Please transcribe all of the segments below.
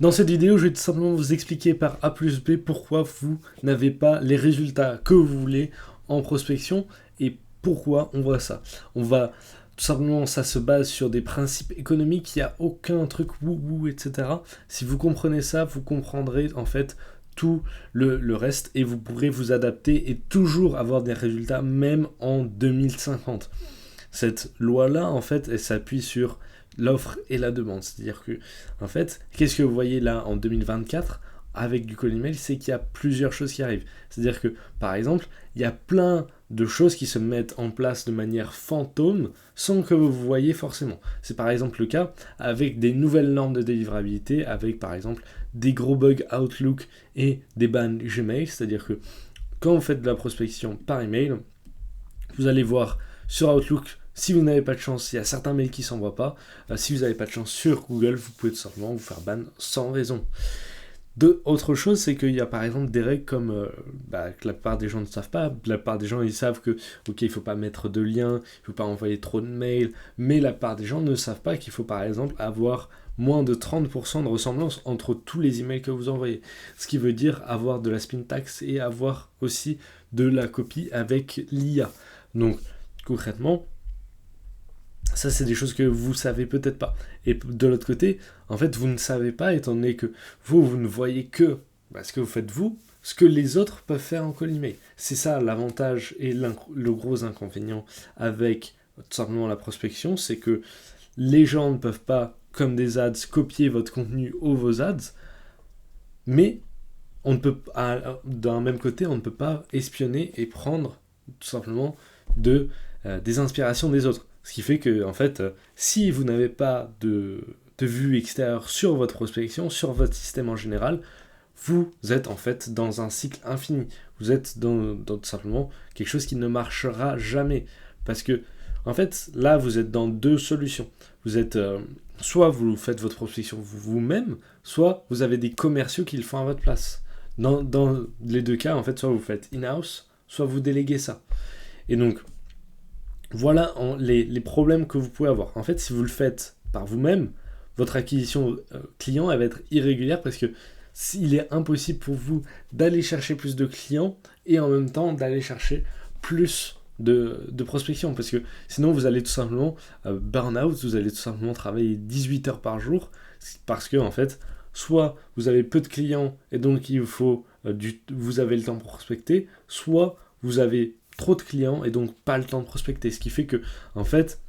Dans cette vidéo, je vais tout simplement vous expliquer par A plus B pourquoi vous n'avez pas les résultats que vous voulez en prospection et pourquoi on voit ça. On va tout simplement, ça se base sur des principes économiques, il n'y a aucun truc wou-wou, etc. Si vous comprenez ça, vous comprendrez en fait tout le reste et vous pourrez vous adapter et toujours avoir des résultats même en 2050. Cette loi-là, en fait, elle s'appuie sur l'offre et la demande. C'est-à-dire que, en fait, qu'est-ce que vous voyez là en 2024 avec du cold email, c'est qu'il y a plusieurs choses qui arrivent. C'est-à-dire que, par exemple, il y a plein de choses qui se mettent en place de manière fantôme sans que vous voyez forcément. C'est par exemple le cas avec des nouvelles normes de délivrabilité, avec par exemple des gros bugs Outlook et des bans Gmail. C'est-à-dire que quand vous faites de la prospection par email, vous allez voir sur Outlook, si vous n'avez pas de chance, il y a certains mails qui ne s'envoient pas. Si vous n'avez pas de chance sur Google, vous pouvez tout simplement vous faire ban sans raison. Autre chose, c'est qu'il y a par exemple des règles comme que la plupart des gens ne savent pas. La plupart des gens, ils savent que, ok, il ne faut pas mettre de liens, il ne faut pas envoyer trop de mails, mais la plupart des gens ne savent pas qu'il faut par exemple avoir moins de 30% de ressemblance entre tous les emails que vous envoyez. Ce qui veut dire avoir de la spin tax et avoir aussi de la copie avec l'IA. Donc, concrètement, ça, c'est des choses que vous savez peut-être pas. Et de l'autre côté, en fait, vous ne savez pas, étant donné que vous ne voyez que ce que vous faites vous, ce que les autres peuvent faire en call email. C'est ça l'avantage et le gros inconvénient avec tout simplement la prospection, c'est que les gens ne peuvent pas, comme des ads, copier votre contenu ou vos ads, mais on ne peut, d'un même côté, on ne peut pas espionner et prendre tout simplement des inspirations des autres. Ce qui fait que, en fait, si vous n'avez pas de vue extérieure sur votre prospection, sur votre système en général, vous êtes en fait dans un cycle infini. Vous êtes dans tout simplement quelque chose qui ne marchera jamais. Parce que, en fait, là, vous êtes dans deux solutions. Vous êtes, soit vous faites votre prospection vous-même, soit vous avez des commerciaux qui le font à votre place. Dans les deux cas, en fait, soit vous faites in-house, soit vous déléguez ça. Et donc, voilà les problèmes que vous pouvez avoir. En fait, si vous le faites par vous-même, votre acquisition client elle va être irrégulière parce que il est impossible pour vous d'aller chercher plus de clients et en même temps d'aller chercher plus de prospection parce que sinon vous allez tout simplement burn out, vous allez tout simplement travailler 18 heures par jour parce que en fait, soit vous avez peu de clients et donc il faut vous avez le temps pour prospecter, soit vous avez trop de clients et donc pas le temps de prospecter. Ce qui fait que, en fait,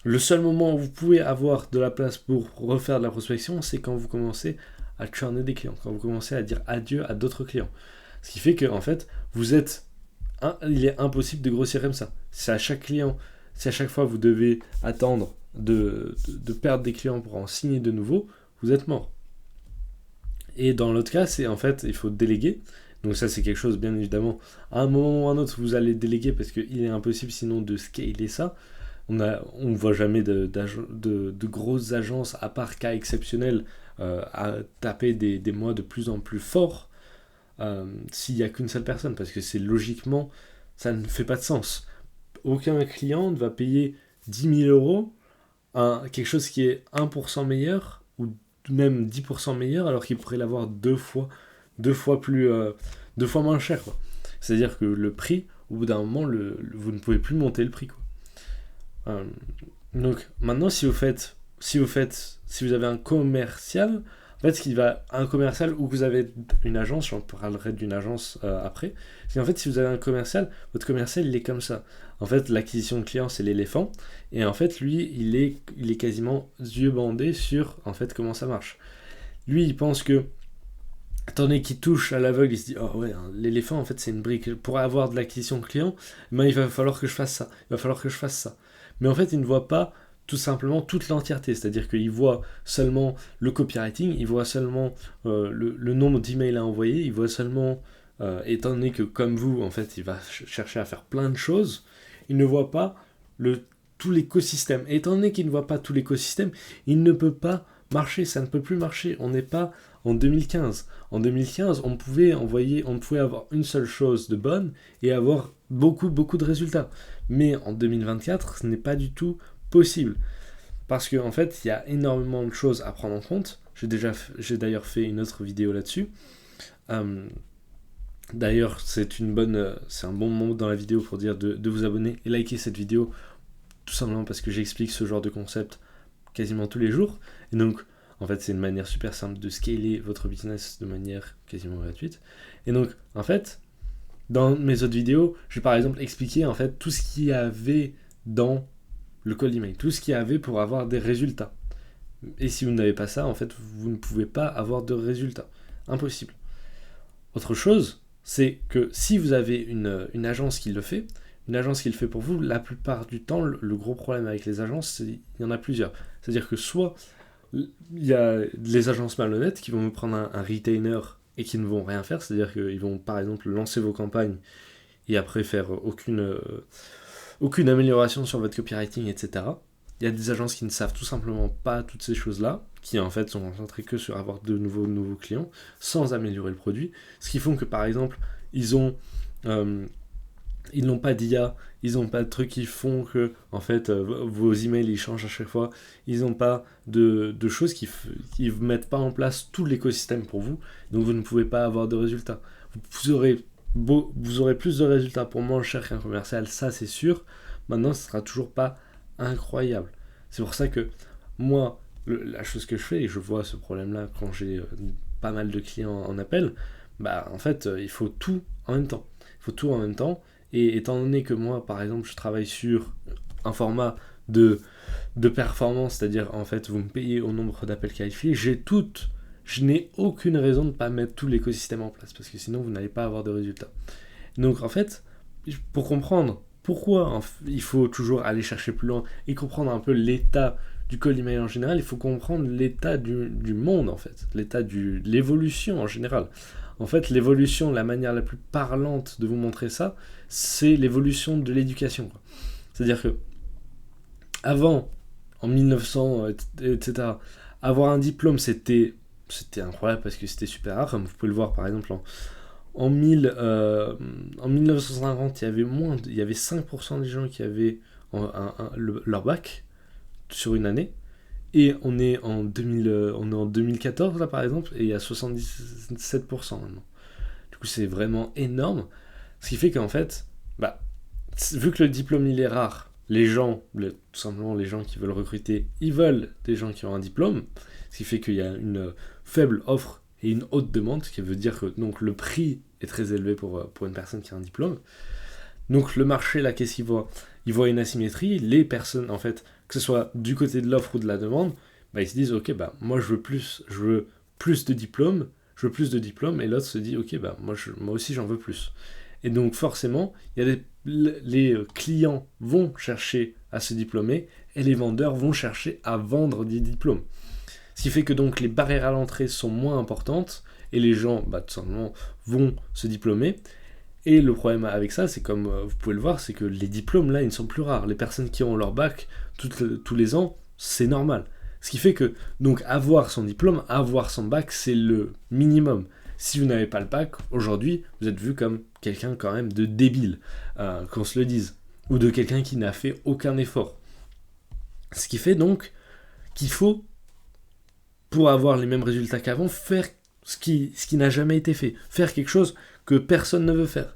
le seul moment où vous pouvez avoir de la place pour refaire de la prospection, c'est quand vous commencez à churner des clients, quand vous commencez à dire adieu à d'autres clients. Ce qui fait que, en fait, il est impossible de grossir comme ça. Si à chaque client, si à chaque fois vous devez attendre de perdre des clients pour en signer de nouveaux, vous êtes mort. Et dans l'autre cas, c'est en fait, il faut déléguer. Donc ça, c'est quelque chose, bien évidemment, à un moment ou à un autre, vous allez déléguer parce qu'il est impossible sinon de scaler ça. On ne voit jamais de grosses agences, à part cas exceptionnels, à taper des mois de plus en plus forts s'il n'y a qu'une seule personne. Parce que c'est logiquement, ça ne fait pas de sens. Aucun client ne va payer 10 000 euros à quelque chose qui est 1% meilleur ou même 10% meilleur alors qu'il pourrait l'avoir deux fois moins cher, quoi. C'est-à-dire que le prix, au bout d'un moment, vous ne pouvez plus monter le prix, quoi. Donc maintenant, si vous avez un commercial, en fait, un commercial ou que vous avez une agence, j'en parlerai d'une agence après. En fait, si vous avez un commercial, votre commercial, il est comme ça. En fait, l'acquisition de clients, c'est l'éléphant, et en fait, lui, il est quasiment yeux bandés sur en fait comment ça marche. Lui, il pense que étant donné qu'il touche à l'aveugle, il se dit oh ouais, l'éléphant en fait c'est une brique. Pour avoir de l'acquisition de clients, il va falloir que je fasse ça, il va falloir que je fasse ça. Mais en fait, il ne voit pas tout simplement toute l'entièreté, c'est-à-dire qu'il voit seulement le copywriting, il voit seulement le nombre d'emails à envoyer, il voit seulement, étant donné que comme vous, en fait, il va chercher à faire plein de choses, il ne voit pas tout l'écosystème. Et étant donné qu'il ne voit pas tout l'écosystème, il ne peut pas marcher, ça ne peut plus marcher. On n'est pas en 2015. En 2015, on pouvait avoir une seule chose de bonne et avoir beaucoup de résultats. Mais en 2024, ce n'est pas du tout possible. Parce qu'en fait, il y a énormément de choses à prendre en compte. J'ai d'ailleurs fait une autre vidéo là-dessus. D'ailleurs, c'est un bon moment dans la vidéo pour dire de vous abonner et liker cette vidéo, tout simplement parce que j'explique ce genre de concept quasiment tous les jours. Et donc, en fait, c'est une manière super simple de scaler votre business de manière quasiment gratuite. Et donc, en fait, dans mes autres vidéos, j'ai par exemple expliqué en fait tout ce qu'il y avait dans le cold email, tout ce qu'il y avait pour avoir des résultats. Et si vous n'avez pas ça, en fait, vous ne pouvez pas avoir de résultats. Impossible. Autre chose, c'est que si vous avez une agence qui le fait, une agence qui le fait pour vous, la plupart du temps, le gros problème avec les agences, il y en a plusieurs. C'est-à-dire que soit il y a les agences malhonnêtes qui vont vous prendre un retainer et qui ne vont rien faire, c'est-à-dire qu'ils vont par exemple lancer vos campagnes et après faire aucune amélioration sur votre copywriting, etc. Il y a des agences qui ne savent tout simplement pas toutes ces choses-là, qui en fait sont concentrées que sur avoir de nouveaux clients, sans améliorer le produit, ce qui font que par exemple, ils n'ont pas d'IA, ils n'ont pas de trucs qui font que en fait vos emails ils changent à chaque fois, ils n'ont pas de choses qui ne mettent pas en place tout l'écosystème pour vous, donc vous ne pouvez pas avoir de résultats. Vous aurez plus de résultats pour moins cher qu'un commercial, ça c'est sûr. Maintenant, ce sera toujours pas incroyable. C'est pour ça que moi, la chose que je fais, et je vois ce problème-là quand j'ai pas mal de clients en appel, bah en fait, il faut tout en même temps. Il faut tout en même temps. Et étant donné que moi, par exemple, je travaille sur un format de performance, c'est-à-dire en fait, vous me payez au nombre d'appels qualifiés, je n'ai aucune raison de ne pas mettre tout l'écosystème en place, parce que sinon, vous n'allez pas avoir de résultats. Donc en fait, pour comprendre pourquoi il faut toujours aller chercher plus loin et comprendre un peu l'état du cold email en général, il faut comprendre l'état du monde en fait, l'état de l'évolution en général. En fait, l'évolution, la manière la plus parlante de vous montrer ça, c'est l'évolution de l'éducation. C'est-à-dire que avant, en 1900, etc., avoir un diplôme, c'était incroyable parce que c'était super rare, comme vous pouvez le voir par exemple en 1950, il y avait 5% des gens qui avaient leur bac sur une année. Et on est en 2014 là par exemple, et il y a 77% maintenant. Du coup, c'est vraiment énorme. Ce qui fait qu'en fait, vu que le diplôme il est rare, tout simplement les gens qui veulent recruter, ils veulent des gens qui ont un diplôme. Ce qui fait qu'il y a une faible offre et une haute demande, ce qui veut dire que donc, le prix est très élevé pour une personne qui a un diplôme. Donc le marché, là, qu'est-ce qu'il voit ? Il voit une asymétrie. Les personnes, en fait, que ce soit du côté de l'offre ou de la demande, ils se disent, ok, moi je veux plus de diplômes, et l'autre se dit, ok, moi aussi j'en veux plus. Et donc forcément, les clients vont chercher à se diplômer, et les vendeurs vont chercher à vendre des diplômes. Ce qui fait que donc les barrières à l'entrée sont moins importantes, et les gens, tout simplement, vont se diplômer. Et le problème avec ça, c'est comme vous pouvez le voir, c'est que les diplômes, là, ils ne sont plus rares. Les personnes qui ont leur bac tous les ans, c'est normal. Ce qui fait que, donc, avoir son diplôme, avoir son bac, c'est le minimum. Si vous n'avez pas le bac, aujourd'hui, vous êtes vu comme quelqu'un quand même de débile, qu'on se le dise. Ou de quelqu'un qui n'a fait aucun effort. Ce qui fait donc qu'il faut, pour avoir les mêmes résultats qu'avant, faire ce qui n'a jamais été fait. Faire quelque chose que personne ne veut faire.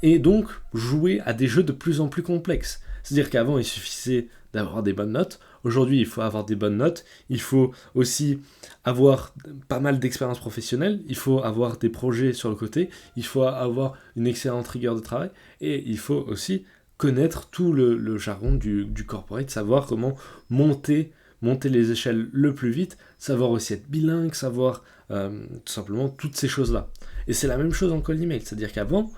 Et donc, jouer à des jeux de plus en plus complexes. C'est-à-dire qu'avant, il suffisait d'avoir des bonnes notes. Aujourd'hui, il faut avoir des bonnes notes. Il faut aussi avoir pas mal d'expérience professionnelle. Il faut avoir des projets sur le côté. Il faut avoir une excellente rigueur de travail. Et il faut aussi connaître tout le jargon du corporate, savoir comment monter les échelles le plus vite, savoir aussi être bilingue, savoir tout simplement toutes ces choses-là. Et c'est la même chose en cold email, c'est-à-dire qu'avant,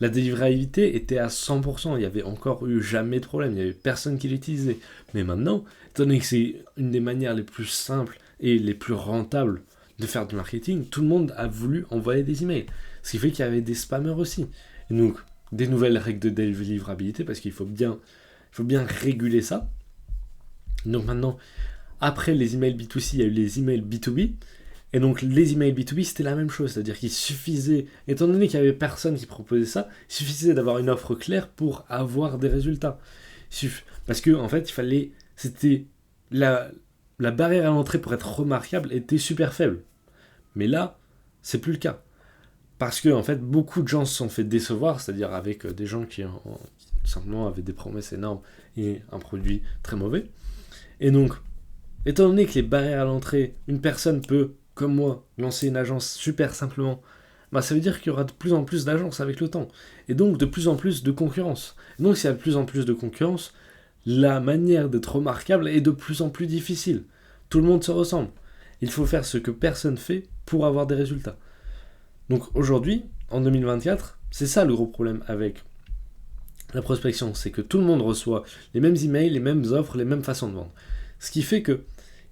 la délivrabilité était à 100%, il n'y avait encore eu jamais de problème, il n'y avait personne qui l'utilisait. Mais maintenant, étant donné que c'est une des manières les plus simples et les plus rentables de faire du marketing, tout le monde a voulu envoyer des emails. Ce qui fait qu'il y avait des spammers aussi. Et donc, des nouvelles règles de délivrabilité, parce qu'il faut bien réguler ça. Donc maintenant, après les emails B2C, il y a eu les emails B2B. Et donc les emails B2B, c'était la même chose. C'est-à-dire qu'il suffisait, étant donné qu'il n'y avait personne qui proposait ça, il suffisait d'avoir une offre claire pour avoir des résultats. Parce que en fait, c'était la, la barrière à l'entrée pour être remarquable était super faible. Mais là, c'est plus le cas. Parce que, en fait, beaucoup de gens se sont fait décevoir, c'est-à-dire avec des gens qui, tout simplement, avaient des promesses énormes et un produit très mauvais. Et donc, étant donné que les barrières à l'entrée, une personne peut, comme moi, lancer une agence super simplement, bah, ça veut dire qu'il y aura de plus en plus d'agences avec le temps. Et donc, de plus en plus de concurrence. Et donc, s'il y a de plus en plus de concurrence, la manière d'être remarquable est de plus en plus difficile. Tout le monde se ressemble. Il faut faire ce que personne fait pour avoir des résultats. Donc aujourd'hui, en 2024, c'est ça le gros problème avec la prospection, c'est que tout le monde reçoit les mêmes emails, les mêmes offres, les mêmes façons de vendre. Ce qui fait que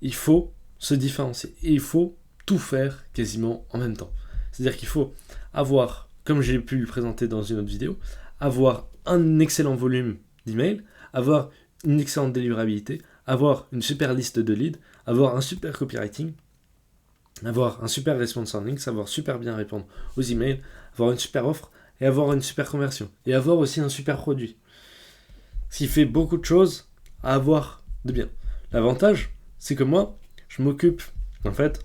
il faut se différencier et il faut tout faire quasiment en même temps. C'est-à-dire qu'il faut avoir, comme j'ai pu le présenter dans une autre vidéo, avoir un excellent volume d'emails, avoir une excellente délivrabilité, avoir une super liste de leads, avoir un super copywriting, avoir un super response handling, savoir super bien répondre aux emails, avoir une super offre et avoir une super conversion. Et avoir aussi un super produit. Ce qui fait beaucoup de choses à avoir de bien. L'avantage, c'est que moi, je m'occupe, en fait,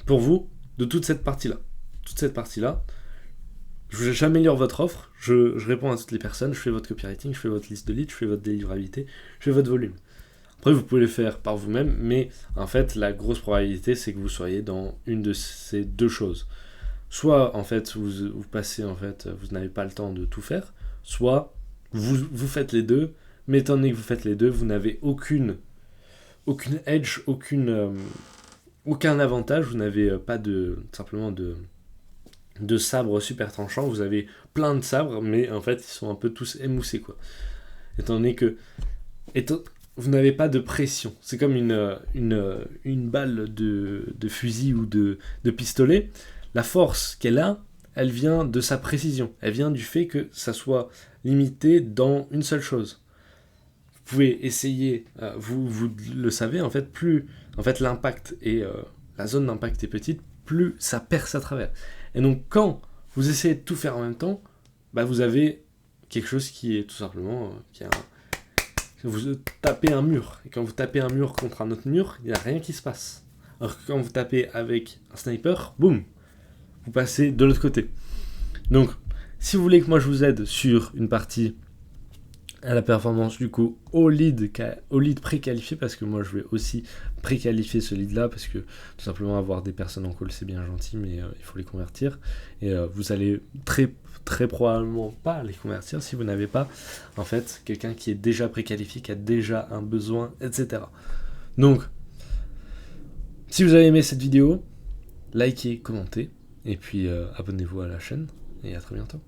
pour vous, de toute cette partie-là. Toute cette partie-là, j'améliore votre offre, je réponds à toutes les personnes, je fais votre copywriting, je fais votre liste de leads, je fais votre délivrabilité, je fais votre volume. Après, vous pouvez le faire par vous-même, mais en fait, la grosse probabilité, c'est que vous soyez dans une de ces deux choses. Soit, en fait, vous passez, en fait, vous n'avez pas le temps de tout faire, soit vous faites les deux, mais étant donné que vous faites les deux, vous n'avez aucune edge, aucun avantage, vous n'avez pas simplement de sabres super tranchants, vous avez plein de sabres, mais en fait, ils sont un peu tous émoussés, quoi. Étant donné que vous n'avez pas de pression. C'est comme une balle de fusil ou de pistolet. La force qu'elle a, elle vient de sa précision. Elle vient du fait que ça soit limité dans une seule chose. Vous pouvez essayer, vous le savez, en fait, plus en fait, l'impact et la zone d'impact est petite, plus ça perce à travers. Et donc, quand vous essayez de tout faire en même temps, bah, vous avez quelque chose qui est tout simplement vous tapez un mur. Et quand vous tapez un mur contre un autre mur, il n'y a rien qui se passe. Alors que quand vous tapez avec un sniper, boum, vous passez de l'autre côté. Donc, si vous voulez que moi je vous aide sur une partie à la performance du coup au lead préqualifié, parce que moi je vais aussi préqualifier ce lead là, parce que tout simplement avoir des personnes en call c'est bien gentil, mais il faut les convertir, et vous allez très probablement pas les convertir si vous n'avez pas en fait quelqu'un qui est déjà préqualifié, qui a déjà un besoin, etc. Donc si vous avez aimé cette vidéo, likez, commentez, et puis abonnez-vous à la chaîne, et à très bientôt.